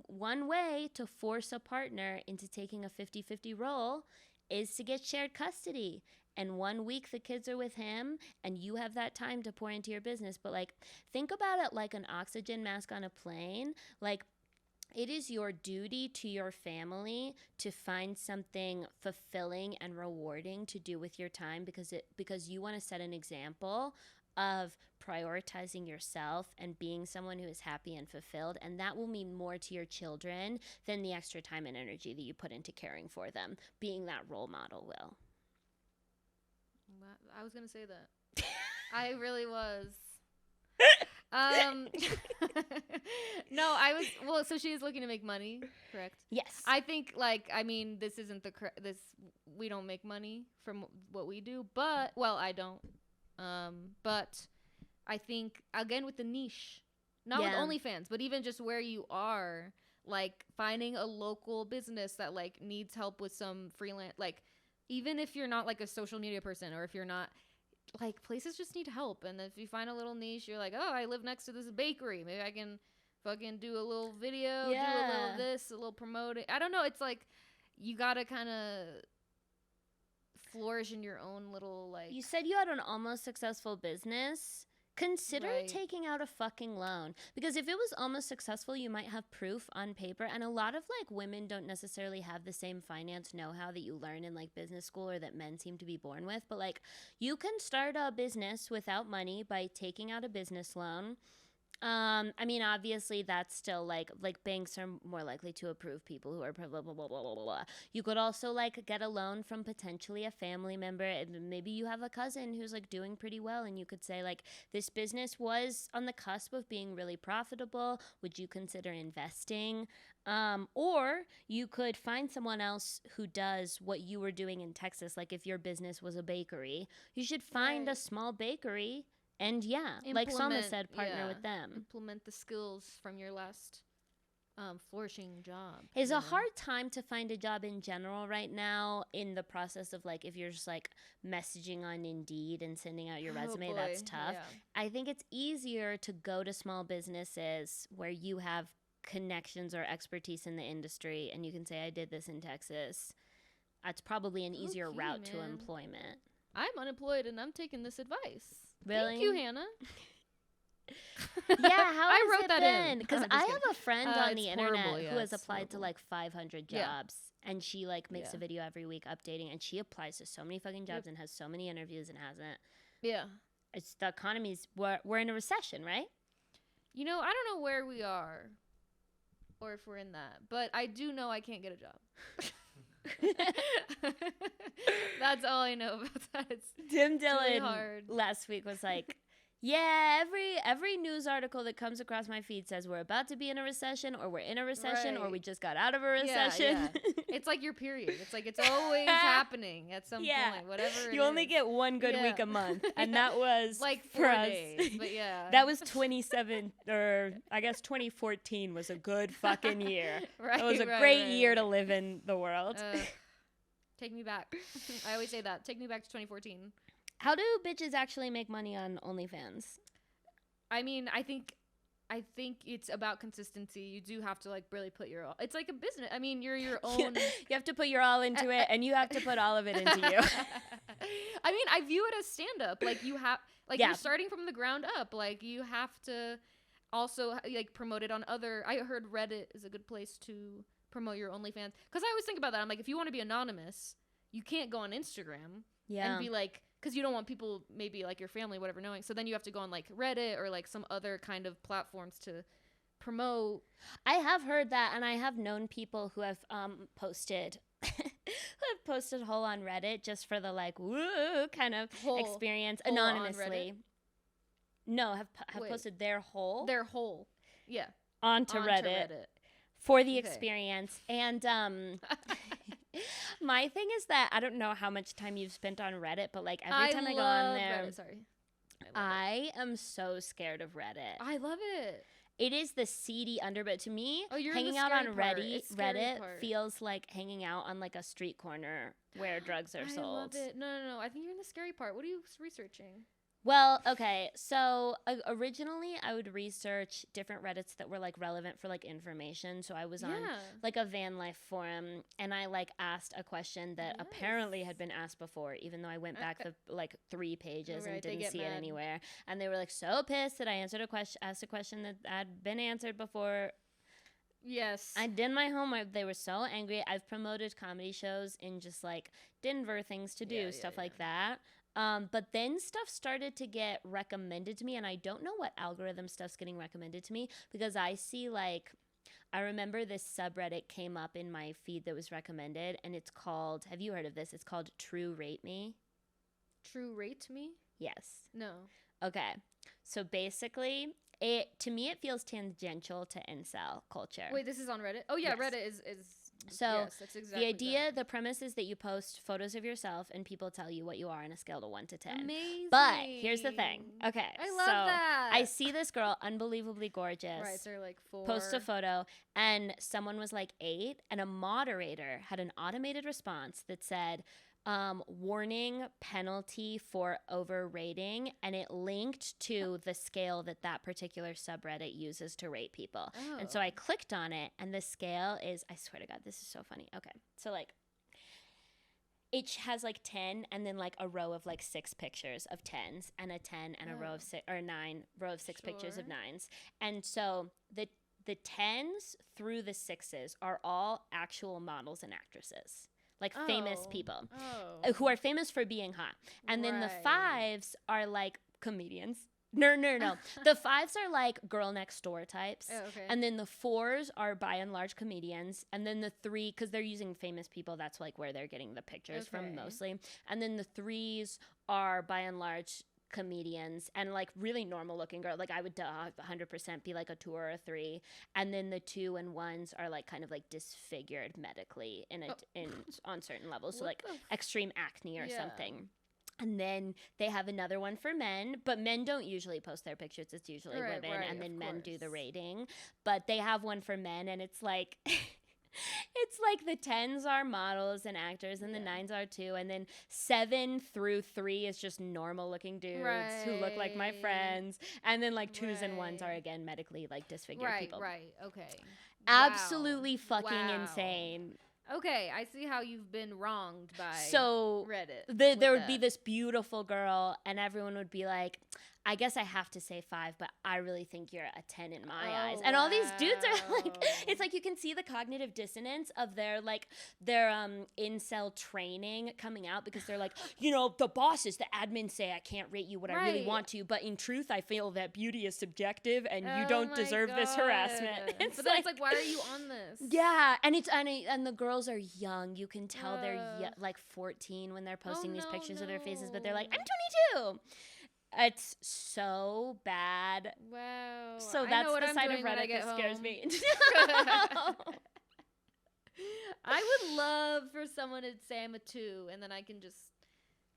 one way to force a partner into taking a 50-50 role is to get shared custody. And 1 week the kids are with him and you have that time to pour into your business. But like, think about it like an oxygen mask on a plane. Like, it is your duty to your family to find something fulfilling and rewarding to do with your time because you want to set an example of prioritizing yourself and being someone who is happy and fulfilled, and that will mean more to your children than the extra time and energy that you put into caring for them. Being that role model will. I was gonna say that. I really was. No, I was. Well, so she is looking to make money, correct? Yes. I think, like, I mean, this isn't this. We don't make money from what we do, but I don't. But I think again with the niche, not with OnlyFans, but even just where you are, like finding a local business that like needs help with some freelance, like even if you're not like a social media person or if you're not. Like, places just need help. And if you find a little niche, you're like, oh, I live next to this bakery. Maybe I can fucking do a little video, do a little this, a little promoting. I don't know. It's like, you got to kind of flourish in your own little, like... You said you had an almost successful business. Consider taking out a fucking loan. Because if it was almost successful, you might have proof on paper. And a lot of like women don't necessarily have the same finance know-how that you learn in like business school or that men seem to be born with. But like, you can start a business without money by taking out a business loan. I mean, obviously that's still like banks are more likely to approve people who are blah, blah, blah, blah, blah, blah, blah. You could also like get a loan from potentially a family member. And maybe you have a cousin who's like doing pretty well and you could say like, this business was on the cusp of being really profitable. Would you consider investing? Or you could find someone else who does what you were doing in Texas. Like if your business was a bakery, you should find a small bakery. And like Salma said, partner with them. Implement the skills from your last flourishing job. It's a hard time to find a job in general right now in the process of like, if you're just like messaging on Indeed and sending out your resume, that's tough. Yeah. I think it's easier to go to small businesses where you have connections or expertise in the industry and you can say, I did this in Texas. That's probably an easier route to employment. I'm unemployed and I'm taking this advice. Really? Thank you, Hannah. I wrote that in because I have a friend on the internet who has applied to like 500 jobs, and she like makes a video every week updating, and she applies to so many fucking jobs and has so many interviews and hasn't. Yeah, it's the economy's. We're in a recession, right? You know, I don't know where we are, or if we're in that, but I do know I can't get a job. That's all I know about that. It's Tim Dillon last week was like, yeah, every news article that comes across my feed says we're about to be in a recession or we're in a recession or we just got out of a recession. Yeah. It's like your period. It's like it's always happening at some point, whatever you only get one good week a month, and that was like 4 days, but that was 2014 was a good fucking year. It was a great year to live in the world. Take me back. I always say that. Take me back to 2014. How do bitches actually make money on OnlyFans? I mean, I think it's about consistency. You do have to like really put your all. It's like a business. I mean, you're your own. You have to put your all into it, and you have to put all of it into you. I mean, I view it as stand up. Like you have, like you're starting from the ground up. Like you have to also like promote it on other. I heard Reddit is a good place to promote your OnlyFans, because I always think about that. I'm like, if you want to be anonymous, you can't go on Instagram and be like, because you don't want people, maybe like your family, whatever, knowing. So then you have to go on like Reddit or like some other kind of platforms to promote. I have heard that, and I have known people who have posted have posted whole on Reddit just for the like woo kind of Whole. experience Whole on anonymously. No, have posted their whole Yeah. onto Reddit for the experience. And my thing is that I don't know how much time you've spent on Reddit, but like every time I go on there, Reddit, sorry. I am so scared of Reddit. I love it. It is the seedy underbelly. To me, you're hanging the out on Reddit Reddit feels like hanging out on like a street corner where drugs are sold. I love it. No. I think you're in the scary part. What are you researching? Well, okay. So originally I would research different Reddits that were like relevant for like information. So I was on like a van life forum and I like asked a question that apparently had been asked before, even though I went back the like 3 pages and didn't see it anywhere. And they were like so pissed that I asked a question that had been answered before. Yes. I did my homework. They were so angry. I've promoted comedy shows in just like Denver, things to do, stuff like that. But then stuff started to get recommended to me, and I don't know what algorithm stuff's getting recommended to me because I see like, I remember this subreddit came up in my feed that was recommended, and it's called, have you heard of this? It's called True Rate Me. True Rate Me? Yes. No. Okay. So basically, to me it feels tangential to incel culture. Wait, this is on Reddit? Oh yeah, yes. Reddit is so yes, that's exactly the idea, the premise is that you post photos of yourself and people tell you what you are on a scale of 1 to 10. Amazing. But here's the thing. Okay. I love that. I see this girl, unbelievably gorgeous. Right, so like 4. Post a photo and someone was like 8 and a moderator had an automated response that said, warning, penalty for overrating, and it linked to the scale that particular subreddit uses to rate people. Oh. And so I clicked on it, and the scale is, I swear to God, this is so funny. Okay, so like, it has like 10 and then like a row of like 6 pictures of 10s and a 10 and a row of 6 or 9 row of 6 pictures of 9s. And so the 10s through the 6s are all actual models and actresses. Like famous people who are famous for being hot. And then the 5s are like comedians. No. The 5s are like girl next door types. Oh, okay. And then the 4s are by and large comedians. And then the 3, because they're using famous people, that's like where they're getting the pictures from mostly. And then the 3s are by and large comedians and like really normal looking girl. Like I would 100% be like a 2 or a 3. And then the 2 and 1s are like kind of like disfigured medically on certain levels. So like extreme acne or something. And then they have another one for men, but men don't usually post their pictures. It's usually women, and then men do the rating. But they have one for men, and it's like, it's like the 10s are models and actors, and the 9s are too, and then 7 through 3 is just normal looking dudes who look like my friends, and then like 2s and 1s are again medically like disfigured people. Right, okay. Absolutely fucking insane. Okay, I see how you've been wronged by Reddit. There would be this beautiful girl, and everyone would be like, I guess I have to say 5, but I really think you're a 10 in my eyes. And all these dudes are like, it's like you can see the cognitive dissonance of their incel training coming out, because they're like, you know, the bosses, the admins say I can't rate you what I really want to, but in truth, I feel that beauty is subjective, and you don't deserve this harassment. But then it's like, why are you on this? Yeah, and the girls are young. You can tell they're like 14 when they're posting these pictures of their faces, but they're like, I'm 22. It's so bad. Wow. So that's the side of Reddit that scares me. I would love for someone to say I'm a 2, and then I can just,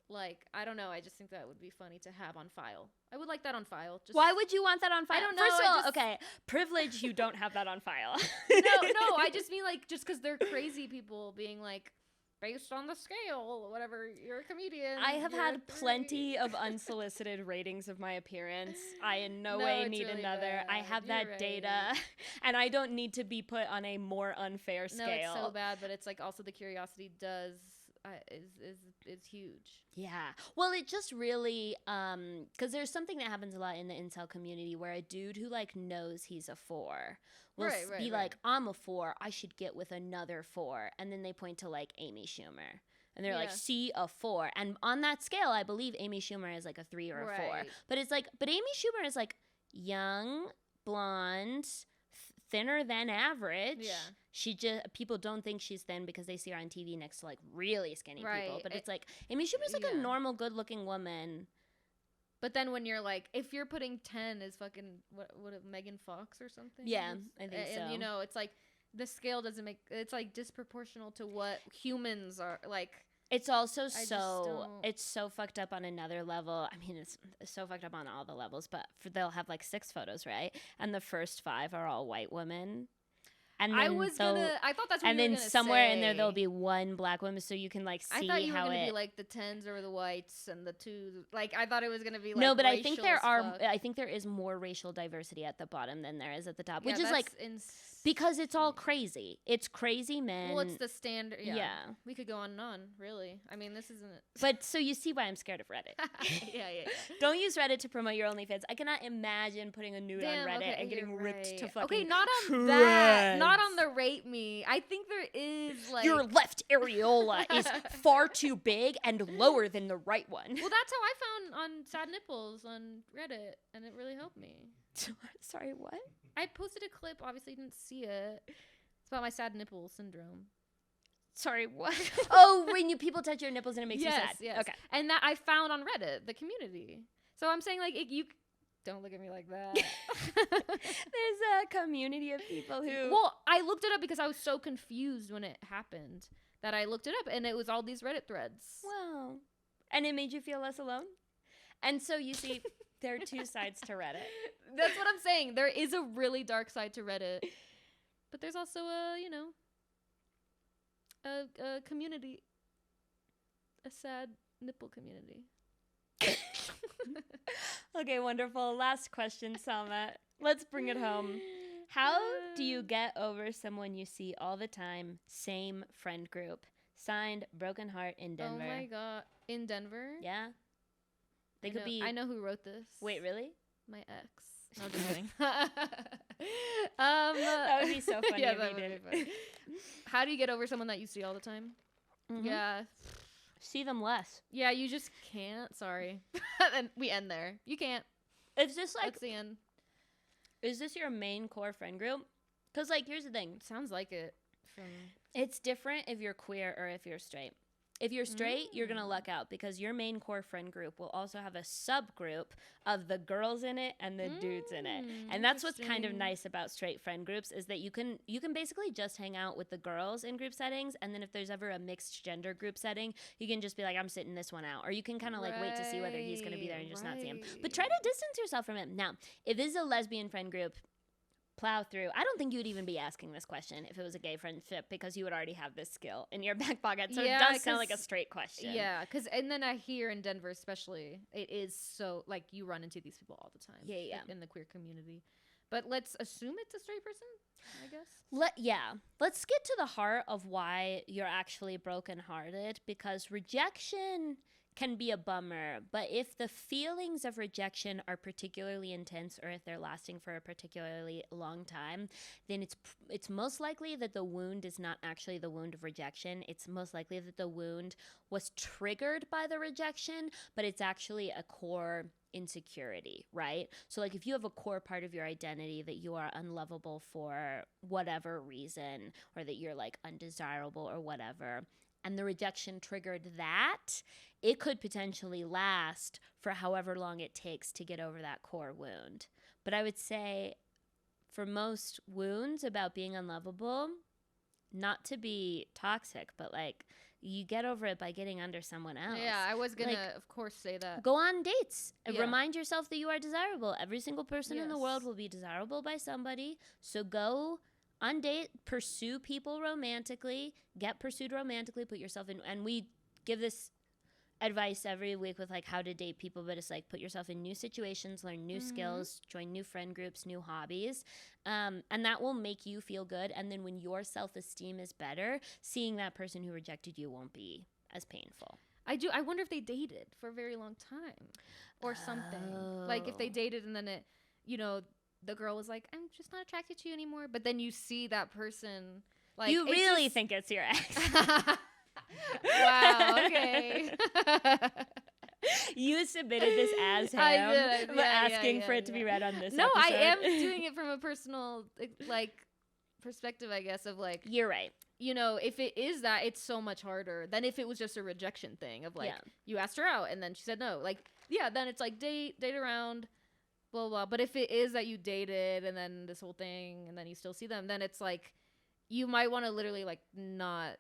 like, I don't know. I just think that would be funny to have on file. I would like that on file. Why would you want that on file? I don't know. First of all, okay, privilege, you don't have that on file. No, I just mean, like, just because they're crazy people being like, based on the scale, whatever, you're a comedian. I have had plenty of unsolicited ratings of my appearance. I in no way need really another. Bad. I have that data, and I don't need to be put on a more unfair scale. No, it's so bad, but it's like also the curiosity is huge. Yeah. Well, it just really, because there's something that happens a lot in the incel community where a dude who like knows he's a 4 will be like, I'm a 4, I should get with another 4. And then they point to like Amy Schumer. And they're like, see, a 4. And on that scale, I believe Amy Schumer is like a 3 or a 4. But it's like, but Amy Schumer is like young, blonde, thinner than average. Yeah. people don't think she's thin because they see her on TV next to like really skinny people. Right. But it's like Amy Schumer's like a Yeah. normal, good-looking woman. But then when you're like, if you're putting 10 as fucking what Megan Fox or something? Yeah, I think so. And you know, it's like the scale doesn't make, it's like disproportional to what humans are like. It's also it's so fucked up on another level. I mean, it's so fucked up on all the levels, but they'll have like 6 photos, right? And the first 5 are all white women. And then I thought that's what and you were then gonna somewhere say. in there there'll be one black woman, so you can like see I thought you were how gonna it. be like the 10s or the whites and the 2s. Like I thought it was gonna be like No, but I think racial there as are. fuck. I think there is more racial diversity at the bottom than there is at the top, Yeah, which is like that's because it's all crazy. It's crazy men. well, it's the standard. Yeah. Yeah. We could go on and on. Really, I mean, this isn't. But so you see why I'm scared of Reddit. yeah. Don't use Reddit to promote your OnlyFans. I cannot imagine putting a nude Damn, on Reddit okay, and getting you're ripped to right. fucking. Okay, not on shreds. that. Not on the rape me. I think there is like Your left areola is far too big and lower than the right one. Well, that's how I found on sad nipples on Reddit, and it really helped me. Sorry, what? I posted a clip. Obviously, you didn't see it. It's about my sad nipple syndrome. Sorry, what? Oh, when people touch your nipples and it makes you sad. Yes. Okay. And that I found on Reddit, the community. So I'm saying, like, you don't look at me like that. There's a community of people who. Well, I looked it up because I was so confused when it happened that I looked it up, and it was all these Reddit threads. Wow. And it made you feel less alone? And so you see, there are 2 sides to Reddit. That's what I'm saying. There is a really dark side to Reddit. But there's also a community, a sad nipple community. Okay, wonderful. Last question, Salma. Let's bring it home. How do you get over someone you see all the time, same friend group? Signed, Broken Heart in Denver. Oh my god. In Denver? Yeah. They could be. I know who wrote this. Wait, really? My ex. No, I'm just kidding. That would be so funny yeah, if that you would did. be funny. How do you get over someone that you see all the time? Mhm. Yeah. See them less. Yeah, you just can't. Sorry. And we end there. You can't. It's just like, That's the end. is this your main core friend group? Because, like, here's the thing. Sounds like it. It's different if you're queer or if you're straight. If you're straight, you're going to luck out because your main core friend group will also have a subgroup of the girls in it and the dudes in it. And that's what's kind of Interesting. nice about straight friend groups is that you can basically just hang out with the girls in group settings, and then if there's ever a mixed gender group setting, you can just be like, I'm sitting this one out. Or you can kind of like wait to see whether he's going to be there and just not see him. But try to distance yourself from him. Now, if this is a lesbian friend group, plow through. I don't think you would even be asking this question if it was a gay friendship because you would already have this skill in your back pocket. So Yeah, it does sound like a 'cause- straight question. Yeah, because and then I hear in Denver especially, it is so like you run into these people all the time. Yeah. In the queer community, but let's assume it's a straight person, I guess. Let's get to the heart of why you're actually brokenhearted, because rejection can be a bummer, but if the feelings of rejection are particularly intense or if they're lasting for a particularly long time, then it's most likely that the wound is not actually the wound of rejection. It's most likely that the wound was triggered by the rejection, but it's actually a core insecurity, right? So like if you have a core part of your identity that you are unlovable for whatever reason, or that you're like undesirable or whatever, and the rejection triggered that, it could potentially last for however long it takes to get over that core wound. But I would say for most wounds about being unlovable, not to be toxic, but like you get over it by getting under someone else. Yeah, I was gonna, Like, of course, say that. Go on dates. Yeah. Remind yourself that you are desirable. Every single person in the Yes. world will be desirable by somebody. So go on date, pursue people romantically, get pursued romantically, put yourself in. And we give this advice every week with like how to date people, but it's like put yourself in new situations, learn new skills, join new friend groups, new hobbies, and that will make you feel good. And then when your self-esteem is better, seeing that person who rejected you won't be as painful. I wonder if they dated for a very long time or something. Like if they Oh. dated and then it, the girl was like, I'm just not attracted to you anymore. But then you see that person, like You it really just- think it's your ex. Wow. Okay. You submitted this as him, I did, but yeah, asking yeah, for it to be yeah. read on this No, I episode. am doing it from a personal like perspective, I guess, of like, You're right. you know, if it is that, it's so much harder than if it was just a rejection thing of like, you asked her out and then she said no. Like, yeah, then it's like date around, blah, blah, blah. But if it is that you dated and then this whole thing and then you still see them, then it's like, you might want to literally like not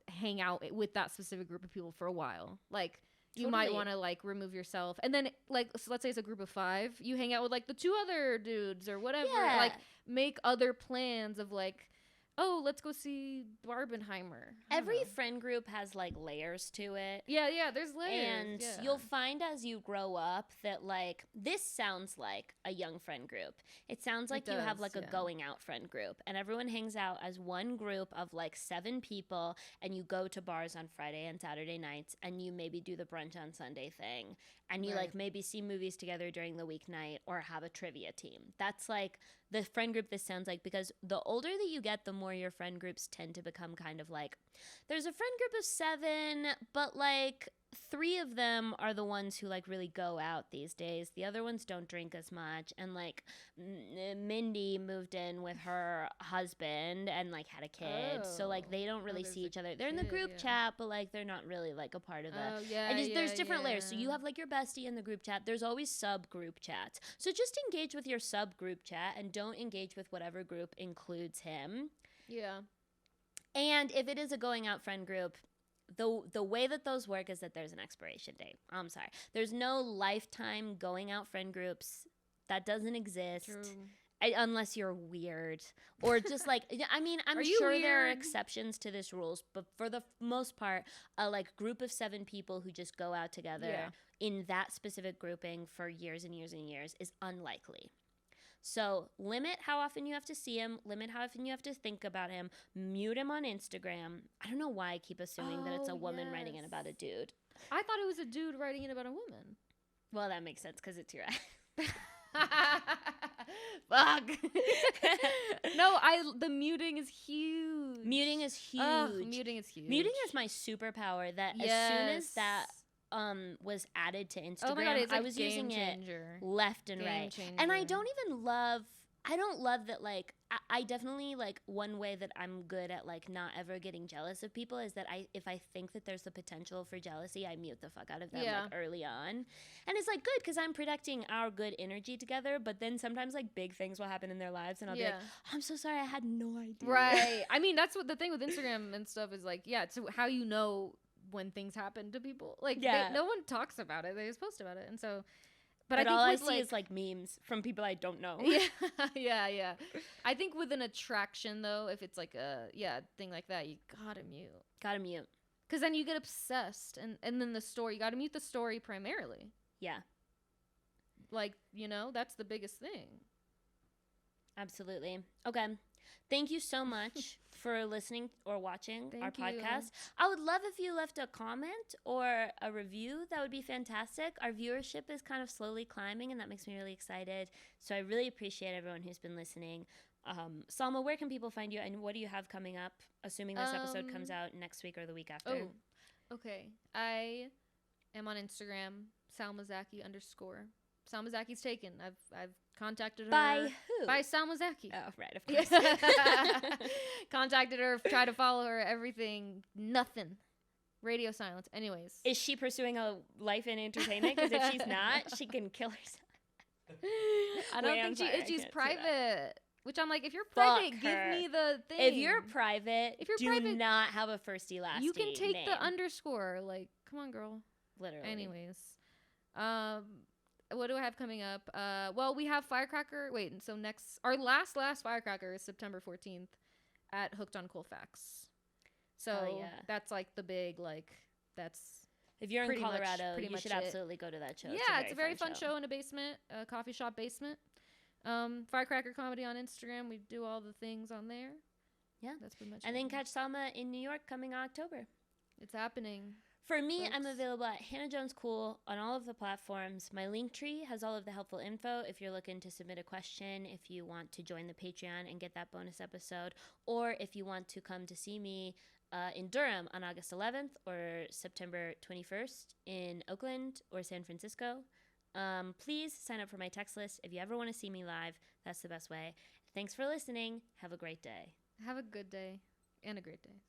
hang out with that specific group of people for a while. Like, you might want to like remove yourself. And then like, so let's say it's a group of 5, you hang out with like the 2 other dudes or whatever. Yeah. Like, make other plans of like, oh, let's go see Barbenheimer. Every friend group has like layers to it. Yeah, there's layers. And you'll find as you grow up that like this sounds like a young friend group. It sounds like you have like a going out friend group, and everyone hangs out as one group of like 7 people, and you go to bars on Friday and Saturday nights, and you maybe do the brunch on Sunday thing, and you like maybe see movies together during the weeknight or have a trivia team. That's like the friend group this sounds like, because the older that you get, the more your friend groups tend to become kind of like, there's a friend group of 7, but like 3 of them are the ones who like really go out these days. The other ones don't drink as much. And like Mindy moved in with her husband and like had a kid. So like they don't really see each other. They're in the group chat, but like they're not really like a part of the, and just, there's different layers. So you have like your bestie in the group chat. There's always sub group chats. So just engage with your sub group chat and don't engage with whatever group includes him. Yeah. And if it is a going out friend group, the way that those work is that there's an expiration date. I'm sorry. There's no lifetime going out friend groups. That doesn't exist. True. Unless you're weird. Or just like, I mean, I'm sure there are exceptions to this rules, but for the most part, a like group of 7 people who just go out together in that specific grouping for years and years and years is unlikely. So limit how often you have to see him, limit how often you have to think about him, mute him on Instagram. I don't know why I keep assuming that it's a woman writing in about a dude. I thought it was a dude writing in about a woman. Well, that makes sense because it's your Fuck. No, the muting is huge. Muting is huge. Muting is huge. Muting is my superpower that as soon as that was added to Instagram, oh my God, it's like I was using changer. It left and right. And I don't love that, like, I definitely, like, one way that I'm good at, like, not ever getting jealous of people is that if I think that there's the potential for jealousy, I mute the fuck out of them, like, early on. And it's, like, good because I'm protecting our good energy together, but then sometimes, like, big things will happen in their lives, and I'll be like, oh, I'm so sorry, I had no idea. Right. I mean, that's what the thing with Instagram and stuff is, like, it's how you know when things happen to people. Like, no one talks about it. They just post about it. And so... But I think all I see is like memes from people I don't know. Yeah. I think with an attraction though, if it's like a thing like that, you gotta mute. Because then you get obsessed, and then the story, you gotta mute the story primarily. Yeah. Like, you know, that's the biggest thing. Absolutely. Okay. Thank you so much for listening or watching our podcast. You. I would love if you left a comment or a review. That would be fantastic. Our viewership is kind of slowly climbing, and that makes me really excited. So I really appreciate everyone who's been listening. Salma, where can people find you, and what do you have coming up, assuming this episode comes out next week or the week after? Oh, okay. I am on Instagram, salmazaki_. Salmazaki's taken. I've contacted her. By who? By Salmazaki. Oh, right, of course. Contacted her, tried to follow her, everything. Nothing. Radio silence. Anyways. Is she pursuing a life in entertainment? Because if she's not, she can kill herself. I don't think she's private. Which I'm like, if you're private, give me the thing. If you're private, do not have a firsty lasty You can take name. the underscore. Like, come on, girl. Literally. Anyways. What do I have coming up? Well, we have Firecracker. Wait, so our last Firecracker is September 14th at Hooked on Colfax. So that's like the big, like, that's... If you're in Colorado, you should absolutely go to that show. Yeah, it's a very fun show in a basement, a coffee shop basement. Firecracker Comedy on Instagram. We do all the things on there. Yeah. That's pretty much it. And then catch Salma in New York coming October. It's happening. For me, folks. I'm available at Hannah Jones Cool on all of the platforms. My Linktree has all of the helpful info if you're looking to submit a question, if you want to join the Patreon and get that bonus episode, or if you want to come to see me in Durham on August 11th or September 21st in Oakland or San Francisco. Please sign up for my text list. If you ever want to see me live, that's the best way. Thanks for listening. Have a great day. Have a good day and a great day.